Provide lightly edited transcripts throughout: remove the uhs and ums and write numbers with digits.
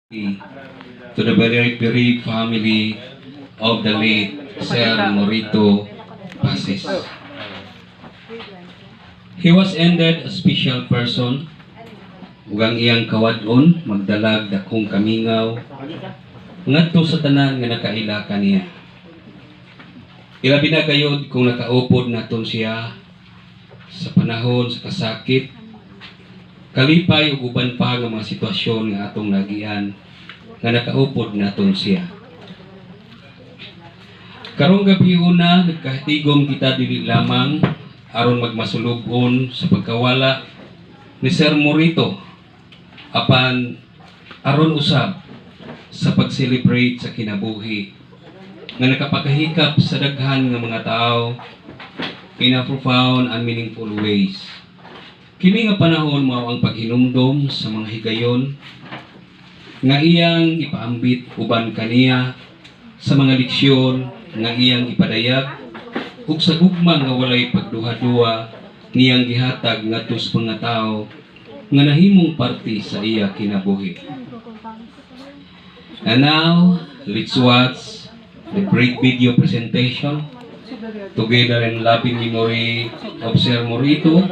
to the very bereaved family of the late Sir Morito Pasis. He was ended a special person, ugang iyang kawadon, magdalag dakong kamingaw, ngadto sa tanan nga nakaila kaniya. Ilabi na gayod kung nakaupod naton siya sa panahon sa kasakit, kalipay ug uban pa nga mga sitwasyon nga atong nagian nga nakaupod naton siya. Karong gabi una nagkahitigom kita dili lamang aron magmasulubon sa pagkawala ni Sir Morito apan aron usab sa pag-celebrate sa kinabuhi nga nakapakahikap sa daghan nga mga tao in a profound and meaningful ways. Kini nga panahon mao ang paghinumdom sa mga higayon nga iyang ipaambit uban kaniya sa mga leksyon nga iyang ipadayag ug sa gugma nga walay pagduha-duha niyang gihatag ngadto sa mga tawo nga nahimong parte sa iya kinabuhi. And now, let's watch the brief video presentation together in loving memory of Sir Morito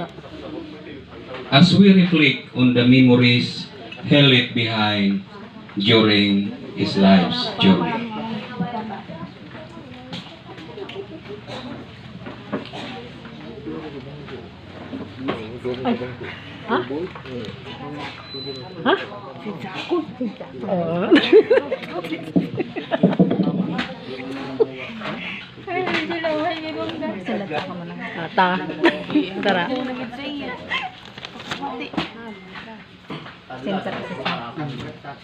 as we reflect on the memories he left behind during his life's journey. Hah? Hah? Oh. Tara. Sensor kasi sa.